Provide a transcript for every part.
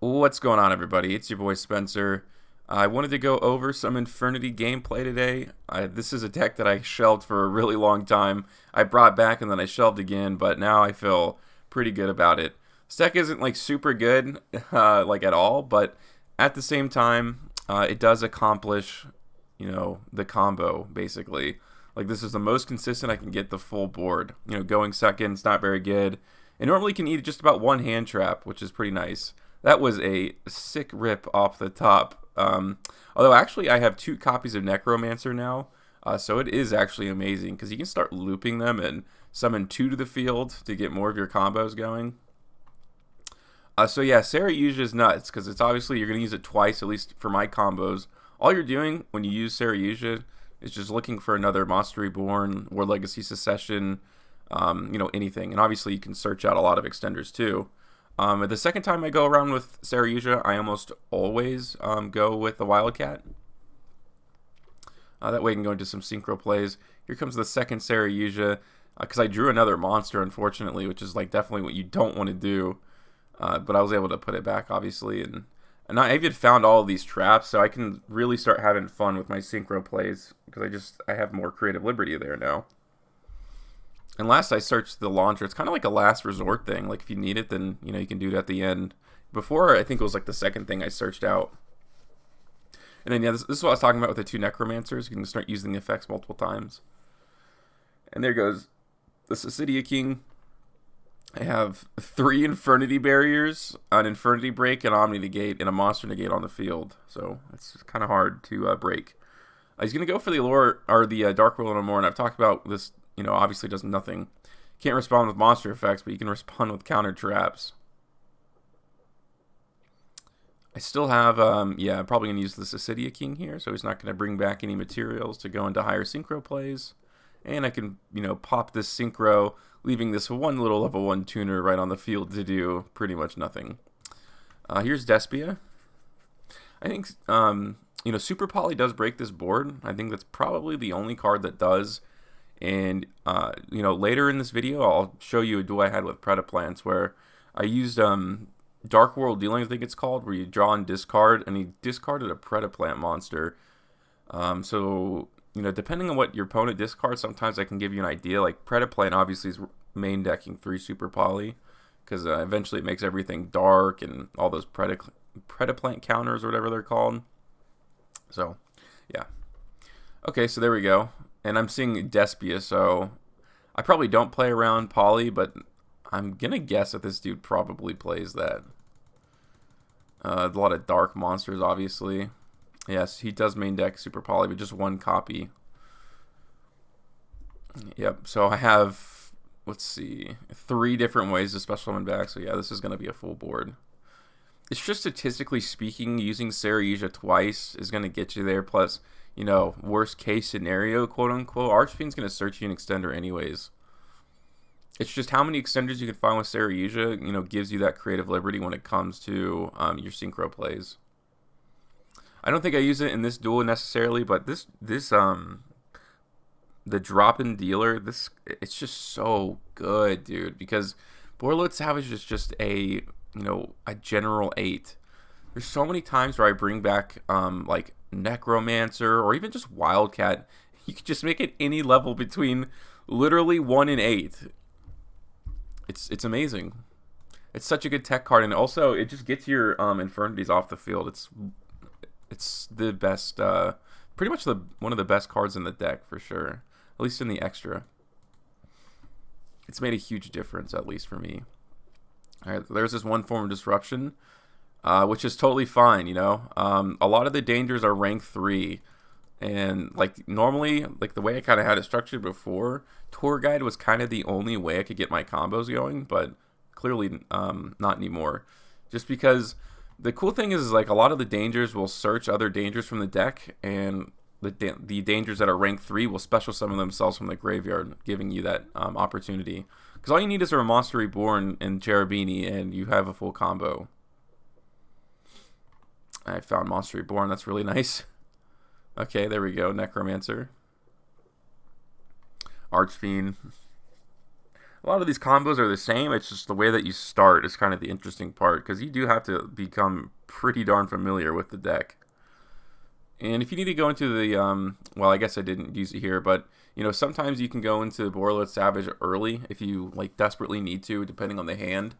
What's going on, everybody? It's your boy Spencer. I wanted to go over some Infernity gameplay today. This is a deck that I shelved for a really long time. I brought back and then I shelved again, but now I feel pretty good about it. This deck isn't like super good, like at all, but at the same time, it does accomplish, the combo basically. Like this is the most consistent I can get the full board. Going second, it's not very good. It normally can eat just about one hand trap, which is pretty nice. That was a sick rip off the top. Although actually I have 2 copies of Necromancer now, so it is actually amazing because you can start looping them and summon 2 to the field to get more of your combos going. So yeah, Saryuja is nuts because it's obviously you're going to use it twice, at least for my combos. All you're doing when you use Saryuja is just looking for another Monster Reborn, War Legacy Secession, anything. And obviously you can search out a lot of extenders too. The second time I go around with Saryuja, I almost always go with the Wildcat. That way I can go into some synchro plays. Here comes the second Saryuja, because I drew another monster, unfortunately, which is like definitely what you don't want to do. But I was able to put it back, obviously, and I even found all of these traps, so I can really start having fun with my synchro plays, because I have more creative liberty there now. And last I searched the launcher. It's kind of like a last resort thing. Like if you need it, then you can do it at the end. Before, I think it was like the second thing I searched out. And then yeah, this is what I was talking about with the 2 Necromancers. You can start using the effects multiple times. And there goes the Sacydia King. I have 3 Infernity barriers, an Infernity break, an Omni negate, and a Monster negate on the field. So it's kind of hard to break. He's gonna go for the Allure or the Dark Will no more, and I've talked about this. Obviously does nothing. Can't respond with monster effects, but you can respond with counter traps. I still have, I'm probably going to use the Sacydia King here, so he's not going to bring back any materials to go into higher synchro plays. And I can, pop this synchro, leaving this one little level 1 tuner right on the field to do pretty much nothing. Here's Despia. I think, Super Poly does break this board. I think that's probably the only card that does. And, later in this video, I'll show you a duel I had with Predaplants where I used Dark World Dealing, I think it's called, where you draw and discard, and he discarded a Predaplant monster. So, depending on what your opponent discards, sometimes I can give you an idea. Like, Predaplant obviously is main decking 3 Super Poly, because eventually it makes everything dark and all those Predaplant counters or whatever they're called. So, yeah. Okay, so there we go. And I'm seeing Despia, so I probably don't play around Poly, but I'm going to guess that this dude probably plays that. A lot of dark monsters, obviously. Yes, he does main deck Super Poly, but just 1 copy. Yep, so I have, let's see, 3 different ways to special summon back, so yeah, this is going to be a full board. It's just statistically speaking, using Saryuja twice is going to get you there, plus worst case scenario, quote unquote, Archfiend's going to search you an extender anyways. It's just how many extenders you can find with Saryuja, gives you that creative liberty when it comes to your synchro plays. I don't think I use it in this duel necessarily, but the drop-in dealer, it's just so good, dude, because Borreload Savage is just a general 8. There's so many times where I bring back like Necromancer or even just Wildcat. You can just make it any level between literally 1 and 8. It's amazing. It's such a good tech card, and also it just gets your Infernities off the field. It's the best, pretty much one of the best cards in the deck for sure. At least in the extra. It's made a huge difference, at least for me. All right, there's this one form of disruption. Which is totally fine, a lot of the dangers are rank 3, and like normally, like the way I kind of had it structured before, Tour Guide was kind of the only way I could get my combos going, but clearly not anymore. Just because the cool thing is like a lot of the dangers will search other dangers from the deck, and the dangers that are rank 3 will special summon themselves from the graveyard, giving you that opportunity. Because all you need is a Monster Reborn and Cherubini, and you have a full combo. I found Monster Reborn. That's really nice. Okay, there we go. Necromancer. Archfiend. A lot of these combos are the same. It's just the way that you start is kind of the interesting part, because you do have to become pretty darn familiar with the deck. And if you need to go into the, well, I guess I didn't use it here, but, you know, sometimes you can go into Borreload Savage early if you, like, desperately need to, depending on the hand,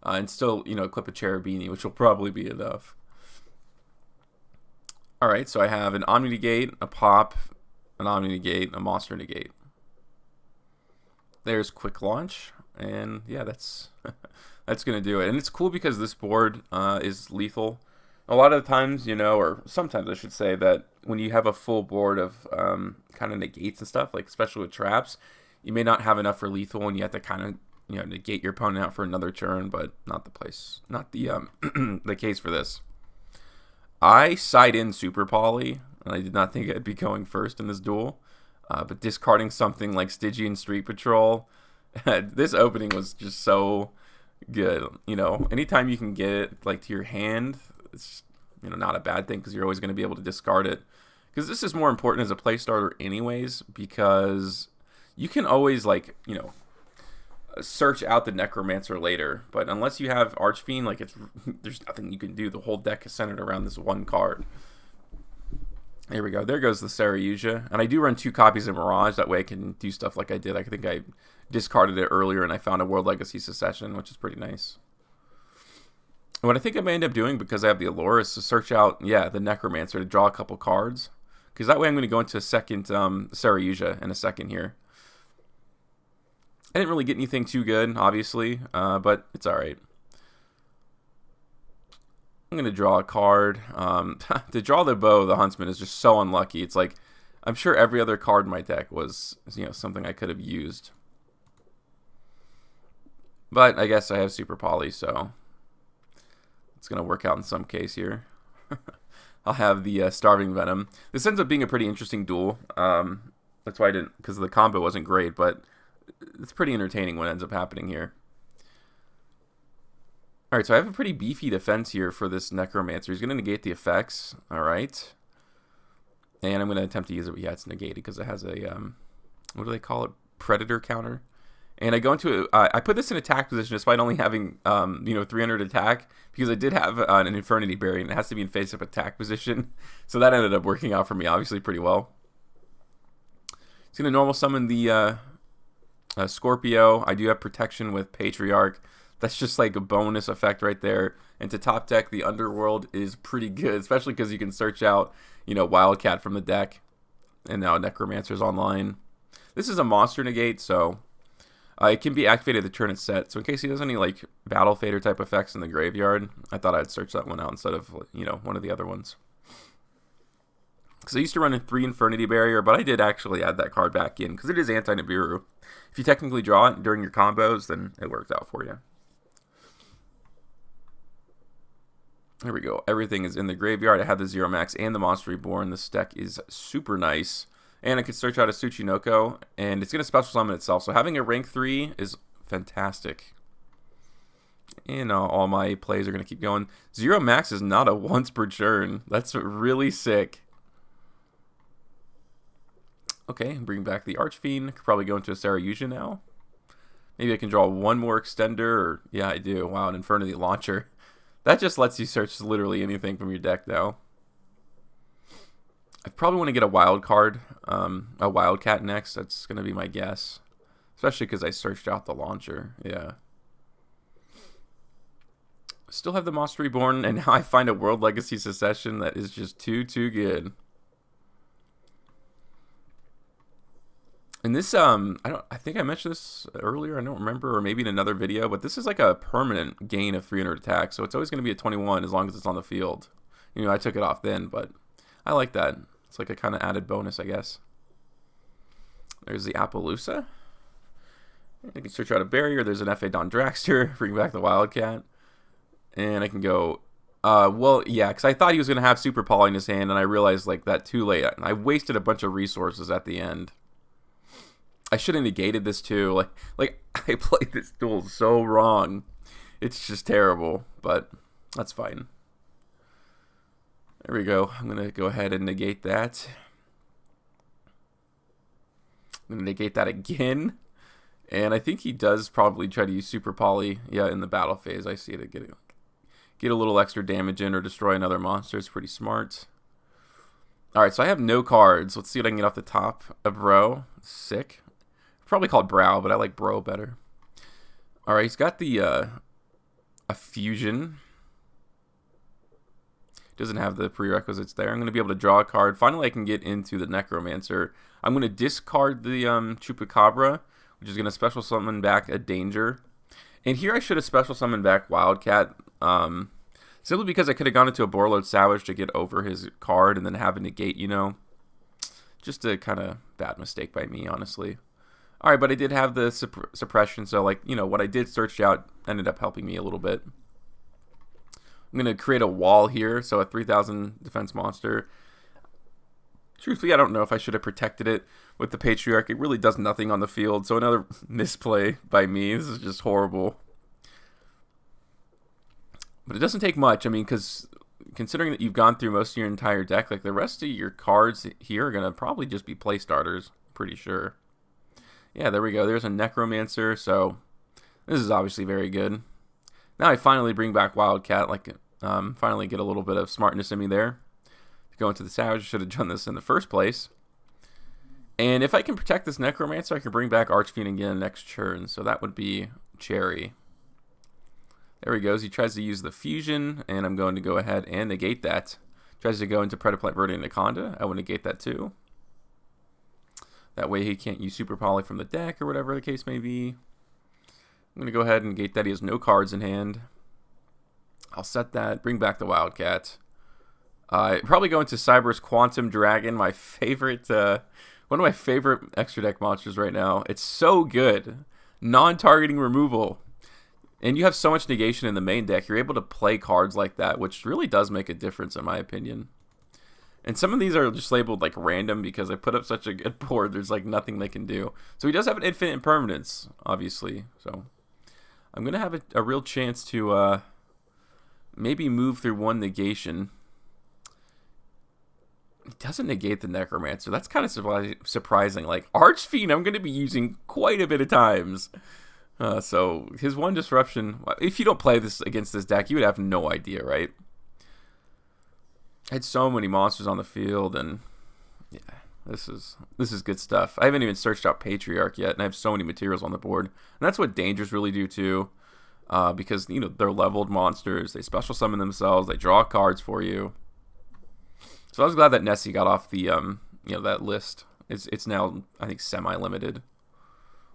and still, you know, equip a Cherubini, which will probably be enough. Alright, so I have an Omni Negate, a Pop, an Omni Negate, a Monster Negate. There's Quick Launch, and yeah, that's that's going to do it. And it's cool because this board is lethal. A lot of the times, you know, or sometimes I should say, that when you have a full board of kind of negates and stuff, like especially with traps, you may not have enough for lethal, and you have to kind of, you know, negate your opponent out for another turn, but not the the case for this. I side in Super Poly, and I did not think I'd be going first in this duel. But discarding something like Stygian Street Patrol, this opening was just so good. You know, anytime you can get it like to your hand, it's, you know, not a bad thing, because you're always going to be able to discard it. Because this is more important as a play starter anyways, because you can always, like, you know, search out the Necromancer later. But unless you have Archfiend, like, there's nothing you can do. The whole deck is centered around this one card. Here we go. There goes the Saryuja. And I do run 2 copies of Mirage. That way I can do stuff like I did. I think I discarded it earlier and I found a World Legacy Secession, which is pretty nice. And what I think I may end up doing, because I have the Allure, is to search out, yeah, the Necromancer to draw a couple cards. Because that way I'm going to go into a second Saryuja in a second here. I didn't really get anything too good, obviously, but it's alright. I'm going to draw a card. To draw the Bow, the Huntsman, is just so unlucky. It's like, I'm sure every other card in my deck was, you know, something I could have used. But I guess I have Super Poly, so it's going to work out in some case here. I'll have the Starving Venom. This ends up being a pretty interesting duel. That's why I didn't, because the combo wasn't great, but it's pretty entertaining what ends up happening here. Alright, so I have a pretty beefy defense here for this Necromancer. He's going to negate the effects. Alright. And I'm going to attempt to use it. Yeah, it's negated because it has a, what do they call it? Predator counter. And I go into, I put this in attack position despite only having, you know, 300 attack, because I did have an Infernity Berry, and it has to be in face-up attack position. So that ended up working out for me, obviously, pretty well. He's going to normal summon the Scorpio. I do have protection with Patriarch. That's just like a bonus effect right there. And to top deck, the Underworld is pretty good, especially because you can search out, you know, Wildcat from the deck. And now Necromancer's online. This is a monster negate, so it can be activated the turn it's set. So in case he does any, like, Battle Fader type effects in the graveyard, I thought I'd search that one out instead of, you know, one of the other ones. Because I used to run a 3 Infernity Barrier, but I did actually add that card back in, because it is anti-Nibiru. If you technically draw it during your combos, then it works out for you. There we go. Everything is in the graveyard. I have the Zero Max and the Monster Reborn. This deck is super nice. And I can search out a Tsuchinoko, and it's going to special summon itself. So having a rank 3 is fantastic. And all my plays are going to keep going. Zero Max is not a once per turn. That's really sick. Okay, bring back the Archfiend. Could probably go into a Saryuja now. Maybe I can draw one more extender. Or, yeah, I do. Wow, an Infernity Launcher. That just lets you search literally anything from your deck now. I probably want to get a wild card, a Wildcat next. That's going to be my guess. Especially because I searched out the launcher. Yeah. Still have the Monster Reborn, and now I find a World Legacy Secession that is just too good. And this, I think I mentioned this earlier, I don't remember, or maybe in another video, but this is like a permanent gain of 300 attack, so it's always going to be a 21 as long as it's on the field. You know, I took it off then, but I like that. It's like a kind of added bonus, I guess. There's the Appaloosa. I can search out a barrier. There's an F.A. Don Dragster, bring back the Wildcat. And I can go, well, yeah, because I thought he was going to have Super Poly in his hand, and I realized, like, that too late. I wasted a bunch of resources at the end. I should have negated this too. Like I played this duel so wrong. It's just terrible, but that's fine. There we go. I'm going to go ahead and negate that. I'm going to negate that again. And I think he does probably try to use Super Poly, yeah, in the battle phase. I see it get a little extra damage in or destroy another monster. It's pretty smart. Alright, so I have no cards. Let's see what I can get off the top. A Bro. Sick. Probably called Brow, but I like Bro better. Alright, he's got the a Fusion. Doesn't have the prerequisites there. I'm going to be able to draw a card. Finally, I can get into the Necromancer. I'm going to discard the Chupacabra, which is going to special summon back a Danger. And here I should have special summoned back Wildcat, simply because I could have gone into a Borreload Savage to get over his card and then have a negate, you know. Just a kind of bad mistake by me, honestly. Alright, but I did have the suppression, so, like, you know, what I did search out ended up helping me a little bit. I'm going to create a wall here, so a 3,000 defense monster. Truthfully, I don't know if I should have protected it with the Patriarch. It really does nothing on the field, so another misplay by me. This is just horrible. But it doesn't take much, I mean, because considering that you've gone through most of your entire deck, like the rest of your cards here are going to probably just be play starters, pretty sure. Yeah, there we go. There's a Necromancer, so this is obviously very good. Now I finally bring back Wildcat, like finally get a little bit of smartness in me there. To go into the Savage, I should have done this in the first place. And if I can protect this Necromancer, I can bring back Archfiend again next turn, so that would be Cherry. There he goes. He tries to use the Fusion, and I'm going to go ahead and negate that. Tries to go into Predaplant, Verde, and Anaconda. I will negate that too. That way he can't use Super Poly from the deck or whatever the case may be. I'm going to go ahead and negate that. He has no cards in hand. I'll set that. Bring back the Wildcat. Probably go into Cyber's Quantum Dragon, my favorite, one of my favorite extra deck monsters right now. It's so good. Non-targeting removal. And you have so much negation in the main deck, you're able to play cards like that, which really does make a difference in my opinion. And some of these are just labeled like random because I put up such a good board, there's like nothing they can do. So he does have an infinite impermanence, obviously. So I'm going to have a real chance to maybe move through one negation. It doesn't negate the Necromancer. That's kind of surprising. Like, Archfiend I'm going to be using quite a bit of times. So his one disruption, if you don't play this against this deck, you would have no idea, right? I had so many monsters on the field, and yeah, this is good stuff. I haven't even searched out Patriarch yet, and I have so many materials on the board. And that's what Dangers really do too, because you know they're leveled monsters. They special summon themselves. They draw cards for you. So I was glad that Nessie got off the you know, that list. It's now, I think, semi-limited.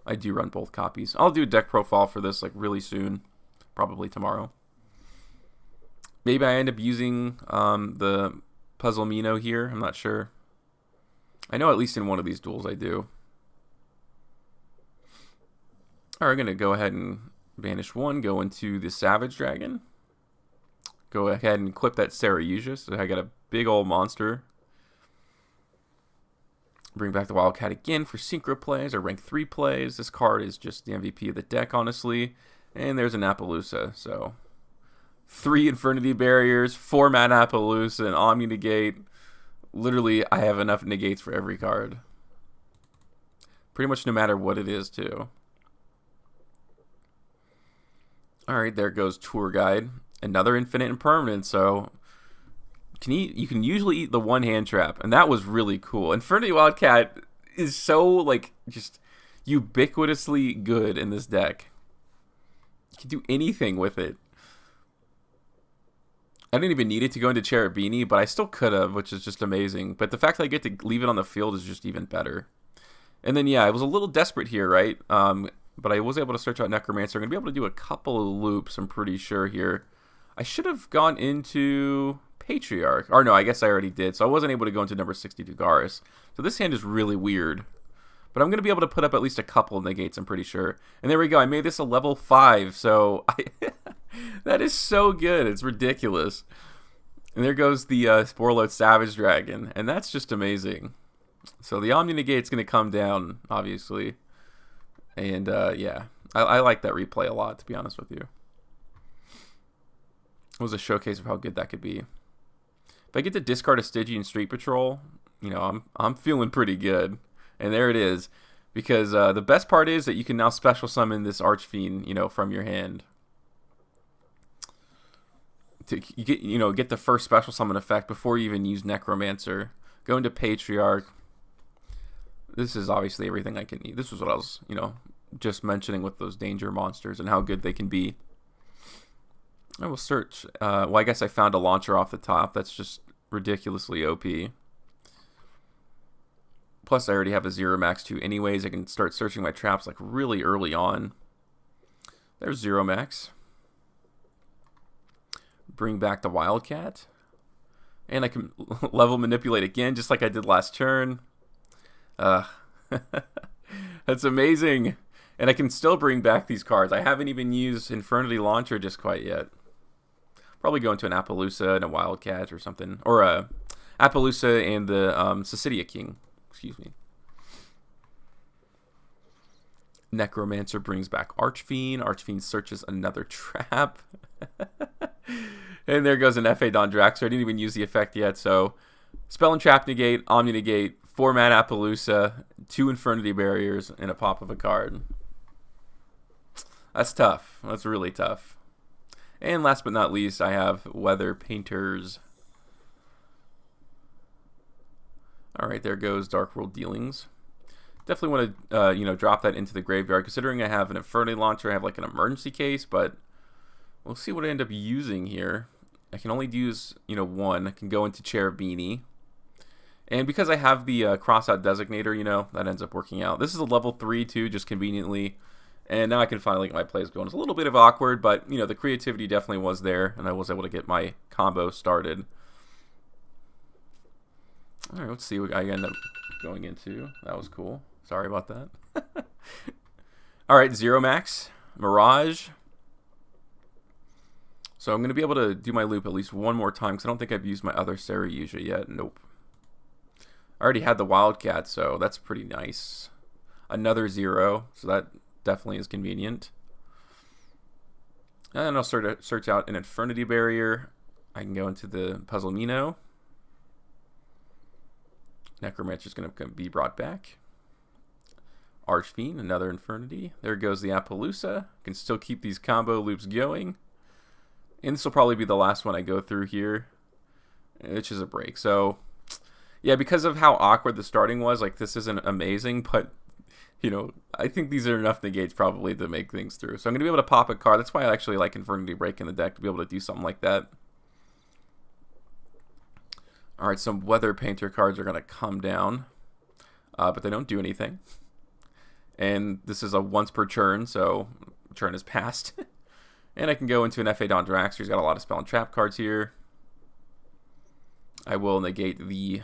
I do run both copies. I'll do a deck profile for this like really soon, probably tomorrow. Maybe I end up using the Puzzle Mino here. I'm not sure. I know at least in one of these duels I do. Alright, we're going to go ahead and banish one, go into the Savage Dragon. Go ahead and clip that Saryuja, so I got a big old monster. Bring back the Wildcat again for synchro plays or rank 3 plays. This card is just the MVP of the deck, honestly. And there's an Appaloosa, so 3 Infernity barriers, 4 mana Appaloosa, an Omni negate. Literally, I have enough negates for every card. Pretty much no matter what it is, too. Alright, there goes Tour Guide. Another infinite impermanence, so you can usually eat the one hand trap, and that was really cool. Infernity Wildcat is so, like, just ubiquitously good in this deck. You can do anything with it. I didn't even need it to go into Cherubini, but I still could have, which is just amazing. But the fact that I get to leave it on the field is just even better. And then, yeah, I was a little desperate here, right? But I was able to search out Necromancer. I'm going to be able to do a couple of loops, I'm pretty sure, here. I should have gone into Patriarch. Or no, I guess I already did. So I wasn't able to go into number 62 Garrus. So this hand is really weird. But I'm going to be able to put up at least a couple of negates, I'm pretty sure. And there we go. I made this a level 5. So that is so good. It's ridiculous. And there goes the Borreload Savage Dragon. And that's just amazing. So the Omni negate's going to come down, obviously. And yeah, I like that replay a lot, to be honest with you. It was a showcase of how good that could be. If I get to discard a Stygian Street Patrol, you know, I'm feeling pretty good. And there it is. Because the best part is that you can now special summon this Archfiend, from your hand. To get the first special summon effect before you even use Necromancer. Go into Patriarch. This is obviously everything I can need. This was what I was, just mentioning with those danger monsters and how good they can be. I will search. Well, I guess I found a launcher off the top. That's just ridiculously OP. Plus, I already have a 0 max too. Anyways, I can start searching my traps like really early on. There's 0 max. Bring back the Wildcat. And I can level manipulate again, just like I did last turn. That's amazing. And I can still bring back these cards. I haven't even used Infernity Launcher just quite yet. Probably go into an Appaloosa and a Wildcat or something. Or a Appaloosa and the Cycidia King. Excuse me. Necromancer brings back Archfiend. Archfiend searches another trap. And there goes an F.A. Dondraxor. I didn't even use the effect yet. So, Spell and Trap negate, Omni negate, 4-mana Appaloosa, 2 Infernity Barriers, and a pop of a card. That's tough. That's really tough. And last but not least, I have Weather Painters. Alright, there goes Dark World Dealings. Definitely want to, drop that into the graveyard. Considering I have an Infernity Launcher, I have like an emergency case, but we'll see what I end up using here. I can only use, one. I can go into Cherubini. And because I have the cross-out designator, that ends up working out. This is a level 3 too, just conveniently. And now I can finally get my plays going. It's a little bit of awkward, but, the creativity definitely was there. And I was able to get my combo started. Alright, let's see what I end up going into. That was cool. Sorry about that. Alright, 0 max. Mirage. So I'm going to be able to do my loop at least one more time, because I don't think I've used my other Saryuja yet. Nope. I already had the Wildcat, so that's pretty nice. Another 0, so that definitely is convenient. And I'll search out an Infernity Barrier. I can go into the Puzzle Mino. Necromancer's going to be brought back. Archfiend, another Infernity. There goes the Appaloosa. Can still keep these combo loops going. And this will probably be the last one I go through here, which is a break. So, yeah, because of how awkward the starting was, like, this isn't amazing, but, I think these are enough negates probably to make things through. So I'm going to be able to pop a card. That's why I actually like Infernity Break in the deck, to be able to do something like that. Alright, some Weather Painter cards are going to come down, but they don't do anything. And this is a once per turn, so turn is passed. And I can go into an F.A. Dondraxor. He's got a lot of spell and trap cards here. I will negate the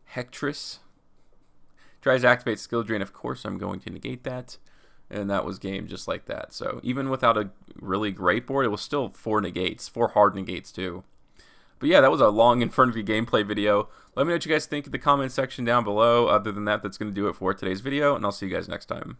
Hectress. Tries to activate Skill Drain, of course. I'm going to negate that. And that was game just like that. So even without a really great board, it was still 4 negates. 4 hard negates, too. But yeah, that was a long Infernity gameplay video. Let me know what you guys think in the comment section down below. Other than that, that's going to do it for today's video. And I'll see you guys next time.